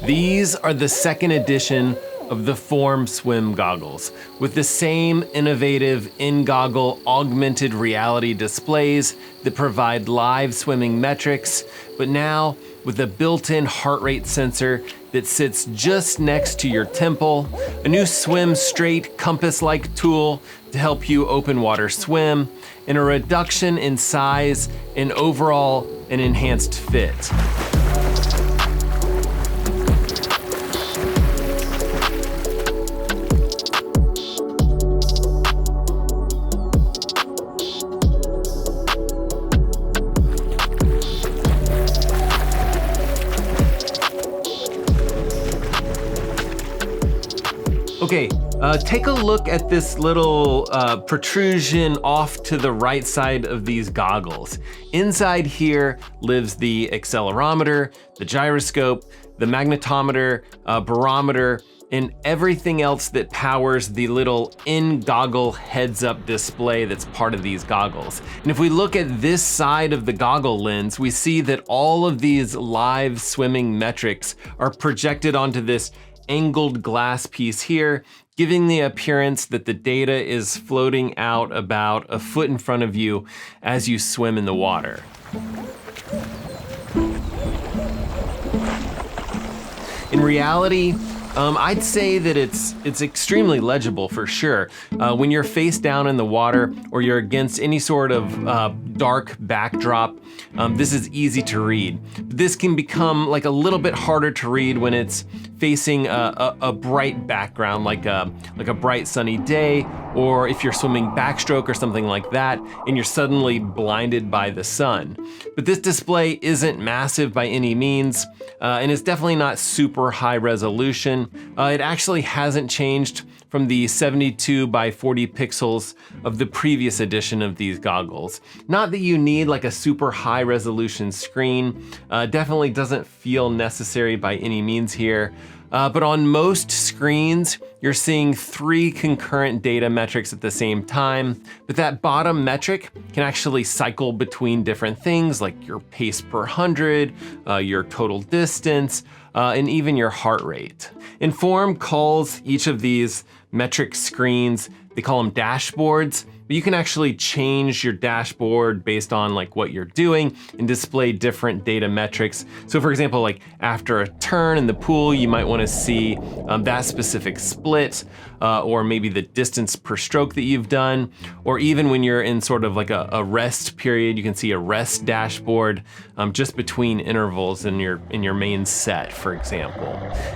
These are the second edition of the Form Swim goggles, with the same innovative in-goggle augmented reality displays that provide live swimming metrics, but now with a built-in heart rate sensor that sits just next to your temple, a new swim straight compass-like tool to help you open water swim, and a reduction in size and overall an enhanced fit. Okay, take a look at this little protrusion off to the right side of these goggles. Inside here lives the accelerometer, the gyroscope, the magnetometer, barometer, and everything else that powers the little in-goggle heads-up display that's part of these goggles. And if we look at this side of the goggle lens, we see that all of these live swimming metrics are projected onto this angled glass piece here, giving the appearance that the data is floating out about a foot in front of you as you swim in the water. In reality, I'd say that it's extremely legible for sure. When you're face down in the water or you're against any sort of dark backdrop, this is easy to read. This can become like a little bit harder to read when it's facing a bright background, like a bright sunny day, or if you're swimming backstroke or something like that, and you're suddenly blinded by the sun. But this display isn't massive by any means, and it's definitely not super high resolution. It actually hasn't changed from the 72 by 40 pixels of the previous edition of these goggles. Not that you need like a super high resolution screen, definitely doesn't feel necessary by any means here. But on most screens, you're seeing 3 concurrent data metrics at the same time, but that bottom metric can actually cycle between different things like your pace per 100, your total distance, and even your heart rate. Inform calls each of these metric screens, they call them dashboards, but you can actually change your dashboard based on like what you're doing and display different data metrics. So for example, like after a turn in the pool, you might want to see that specific split, or maybe the distance per stroke that you've done, or even when you're in sort of like a rest period, you can see a rest dashboard just between intervals in your main set, for example.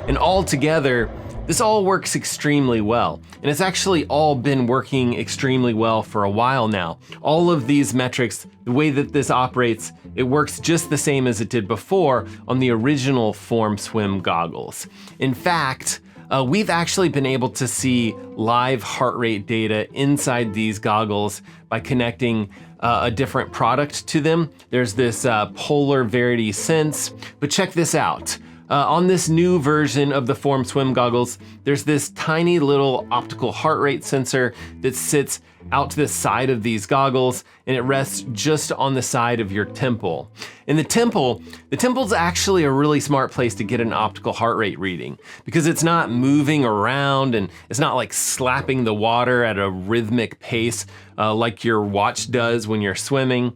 And all together, this all works extremely well, and it's actually all been working extremely well for a while now. All of these metrics, the way that this operates, it works just the same as it did before on the original Form Swim goggles. In fact, we've actually been able to see live heart rate data inside these goggles by connecting a different product to them. There's this Polar Verity Sense, but check this out. On this new version of the Form Swim goggles, there's this tiny little optical heart rate sensor that sits out to the side of these goggles, and it rests just on the side of your temple. And the temple's actually a really smart place to get an optical heart rate reading because it's not moving around and it's not like slapping the water at a rhythmic pace like your watch does when you're swimming.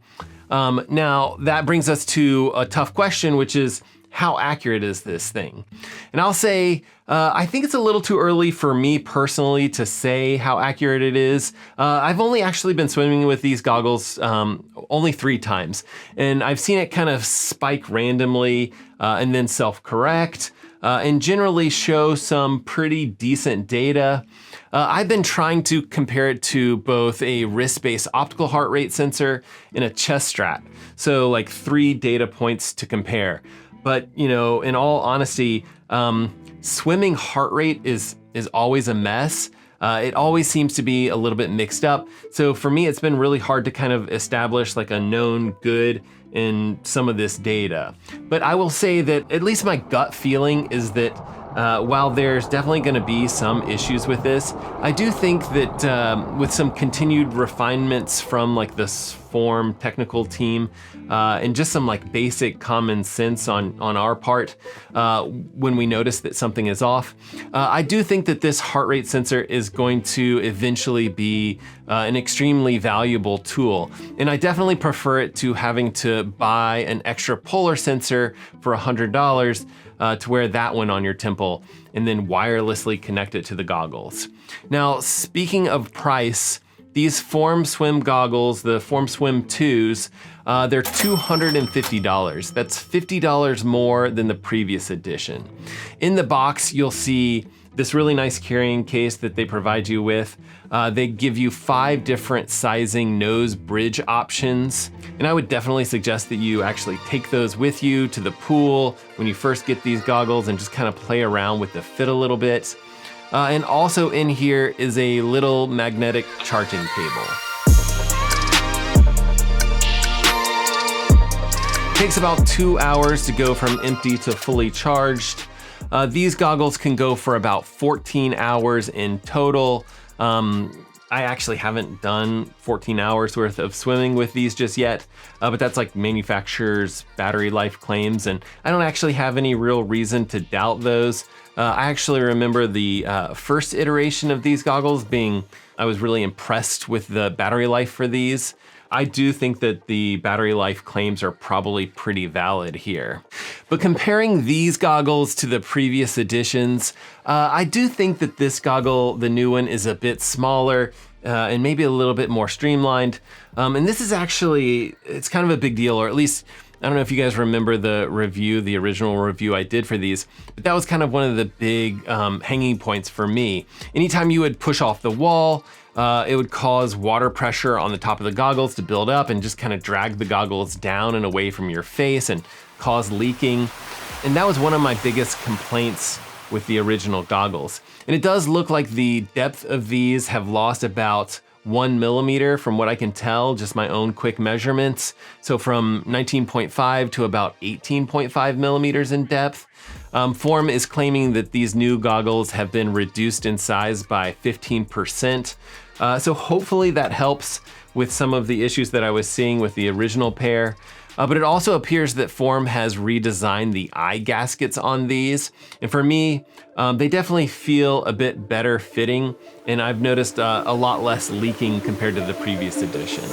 Now, that brings us to a tough question, which is, how accurate is this thing? And I'll say, I think it's a little too early for me personally to say how accurate it is. I've only actually been swimming with these goggles only 3 times, and I've seen it kind of spike randomly and then self-correct, and generally show some pretty decent data. I've been trying to compare it to both a wrist-based optical heart rate sensor and a chest strap. So like 3 data points to compare. But, you know, in all honesty, swimming heart rate is always a mess. It always seems to be a little bit mixed up. So for me, it's been really hard to kind of establish like a known good in some of this data. But I will say that at least my gut feeling is that while there's definitely going to be some issues with this, I do think that with some continued refinements from like this Form technical team, and just some like basic common sense on our part when we notice that something is off. I do think that this heart rate sensor is going to eventually be an extremely valuable tool, and I definitely prefer it to having to buy an extra polar sensor for $100 to wear that one on your temple and then wirelessly connect it to the goggles. Now, speaking of price, these Form Swim goggles, the Form Swim 2s, they're $250. That's $50 more than the previous edition. In the box, you'll see this really nice carrying case that they provide you with. They give you 5 different sizing nose bridge options. And I would definitely suggest that you actually take those with you to the pool when you first get these goggles and just kind of play around with the fit a little bit. And also in here is a little magnetic charging cable. It takes about 2 hours to go from empty to fully charged. These goggles can go for about 14 hours in total. I actually haven't done 14 hours worth of swimming with these just yet, but that's like manufacturer's battery life claims, and I don't actually have any real reason to doubt those. I actually remember the first iteration of these goggles I was really impressed with the battery life for these. I do think that the battery life claims are probably pretty valid here. But comparing these goggles to the previous editions, I do think that this goggle, the new one, is a bit smaller and maybe a little bit more streamlined. And this is actually, it's kind of a big deal, or at least, I don't know if you guys remember the original review I did for these, but that was kind of one of the big hanging points for me. Anytime you would push off the wall, it would cause water pressure on the top of the goggles to build up and just kind of drag the goggles down and away from your face and cause leaking. And that was one of my biggest complaints with the original goggles. And it does look like the depth of these have lost about 1 millimeter from what I can tell, just my own quick measurements. So from 19.5 to about 18.5 millimeters in depth. Form is claiming that these new goggles have been reduced in size by 15%. So hopefully that helps with some of the issues that I was seeing with the original pair. But it also appears that Form has redesigned the eye gaskets on these. And for me, they definitely feel a bit better fitting, and I've noticed a lot less leaking compared to the previous edition.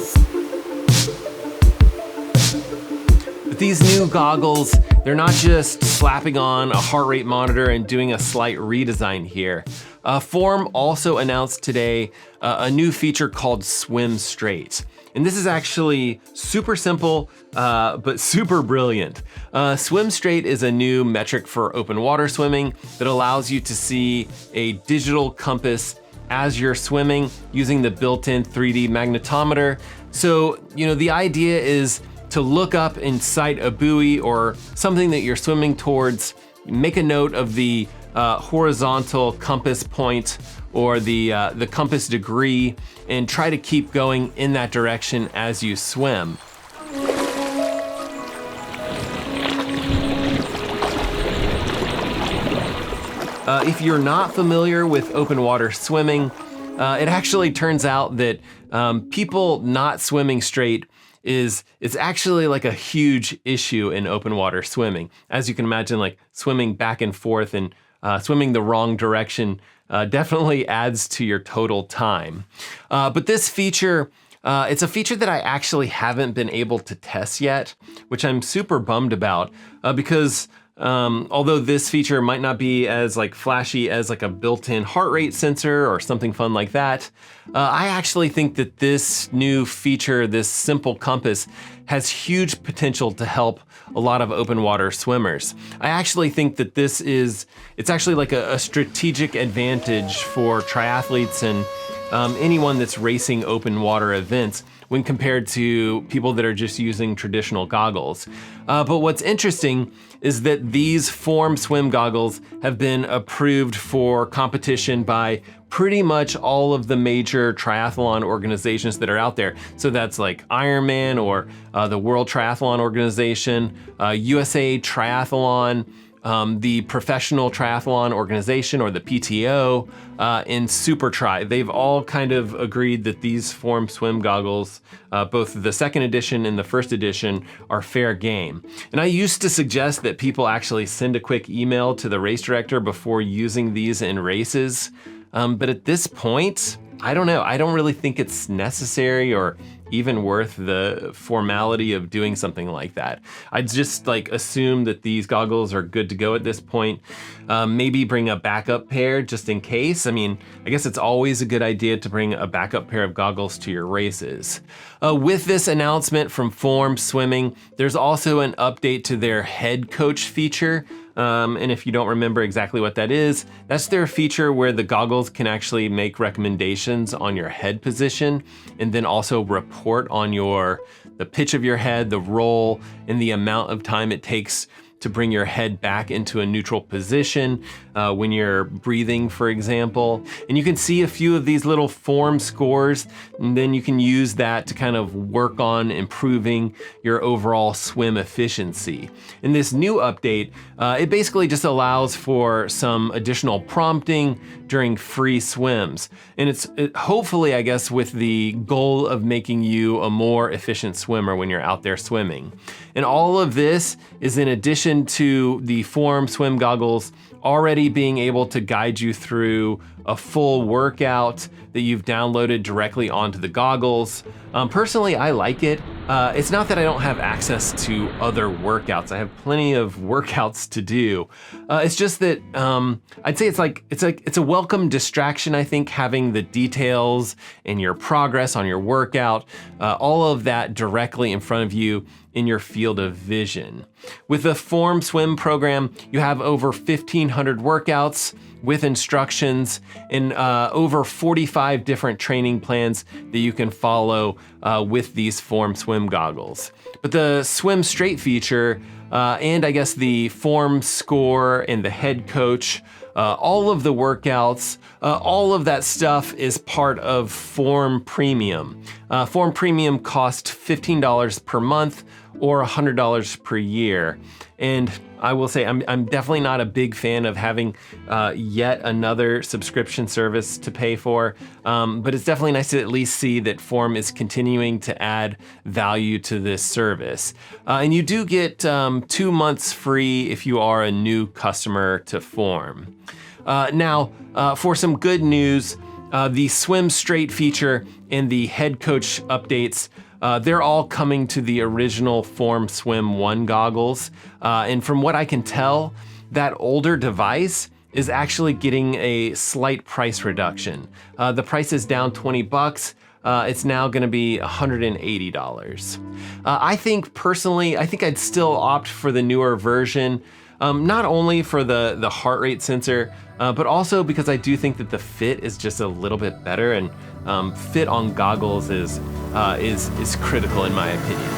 But these new goggles, they're not just slapping on a heart rate monitor and doing a slight redesign here. Form also announced today a new feature called Swim Straight. And this is actually super simple, but super brilliant. Swim Straight is a new metric for open water swimming that allows you to see a digital compass as you're swimming using the built-in 3D magnetometer. So, the idea is to look up and sight a buoy or something that you're swimming towards, make a note of the horizontal compass point or the compass degree, and try to keep going in that direction as you swim. If you're not familiar with open water swimming, it actually turns out that people not swimming straight is actually like a huge issue in open water swimming. As you can imagine, like swimming back and forth and swimming the wrong direction definitely adds to your total time. But this feature, it's a feature that I actually haven't been able to test yet, which I'm super bummed about because although this feature might not be as like flashy as like a built-in heart rate sensor or something fun like that, I actually think that this new feature, this simple compass, has huge potential to help a lot of open water swimmers. I actually think that it's actually like a strategic advantage for triathletes and anyone that's racing open water events when compared to people that are just using traditional goggles. But what's interesting is that these Form swim goggles have been approved for competition by pretty much all of the major triathlon organizations that are out there. So that's like Ironman or the World Triathlon Organization, USA Triathlon, the Professional Triathlon Organization, or the PTO, and SuperTri. They've all kind of agreed that these Form swim goggles, both the second edition and the first edition, are fair game. And I used to suggest that people actually send a quick email to the race director before using these in races. But at this point, I don't know. I don't really think it's necessary or even worth the formality of doing something like that. I'd just assume that these goggles are good to go at this point. Maybe bring a backup pair just in case. I mean, I guess it's always a good idea to bring a backup pair of goggles to your races. With this announcement from Form Swimming, there's also an update to their head coach feature. And if you don't remember exactly what that is, that's their feature where the goggles can actually make recommendations on your head position and then also report on the pitch of your head, the roll, and the amount of time it takes to bring your head back into a neutral position when you're breathing, for example. And you can see a few of these little form scores, and then you can use that to kind of work on improving your overall swim efficiency. In this new update, it basically just allows for some additional prompting during free swims. And it's hopefully, I guess, with the goal of making you a more efficient swimmer when you're out there swimming. And all of this is in addition to the Form swim goggles already being able to guide you through a full workout that you've downloaded directly onto the goggles. Personally, I like it. It's not that I don't have access to other workouts. I have plenty of workouts to do. It's just that I'd say it's a welcome distraction, I think, having the details and your progress on your workout, all of that directly in front of you in your field of vision. With the Form Swim program, you have over 1,500 workouts with instructions and over 45 different training plans that you can follow with these Form Swim goggles. But the Swim Straight feature and I guess the Form Score and the Head Coach, all of the workouts, all of that stuff is part of Form Premium. Form Premium costs $15 per month or $100 per year. And I will say I'm definitely not a big fan of having yet another subscription service to pay for, but it's definitely nice to at least see that Form is continuing to add value to this service. And you do get 2 months free if you are a new customer to Form. Now, for some good news, the Swim Straight feature and the Head Coach updates, they're all coming to the original Form Swim 1 goggles. And from what I can tell, that older device is actually getting a slight price reduction. The price is down $20. It's now gonna be $180. I think personally, I'd still opt for the newer version, not only for the heart rate sensor, but also because I do think that the fit is just a little bit better, and fit on goggles is critical in my opinion.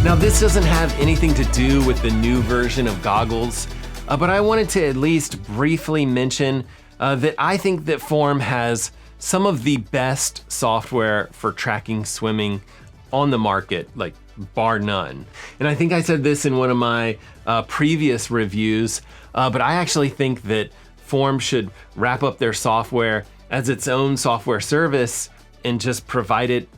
Now, this doesn't have anything to do with the new version of goggles, but I wanted to at least briefly mention that I think that Form has some of the best software for tracking swimming on the market, like bar none. And I think I said this in one of my previous reviews, but I actually think that Form should wrap up their software as its own software service and just provide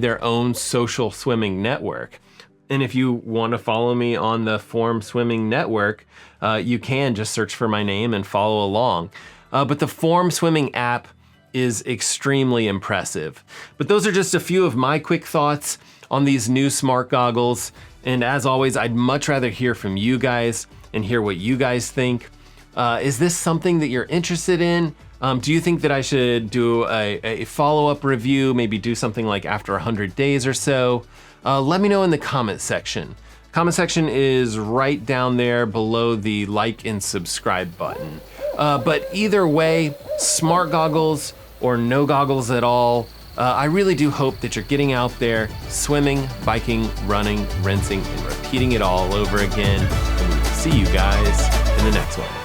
their own social swimming network. And if you want to follow me on the Form Swimming Network, you can just search for my name and follow along. But the Form Swimming app is extremely impressive. But those are just a few of my quick thoughts on these new smart goggles. And as always, I'd much rather hear from you guys and hear what you guys think. Is this something that you're interested in? Do you think that I should do a follow-up review, maybe do something like after 100 days or so? Let me know in the comment section. Comment section is right down there below the like and subscribe button. But either way, smart goggles or no goggles at all, I really do hope that you're getting out there, swimming, biking, running, rinsing, and repeating it all over again. And we will see you guys in the next one.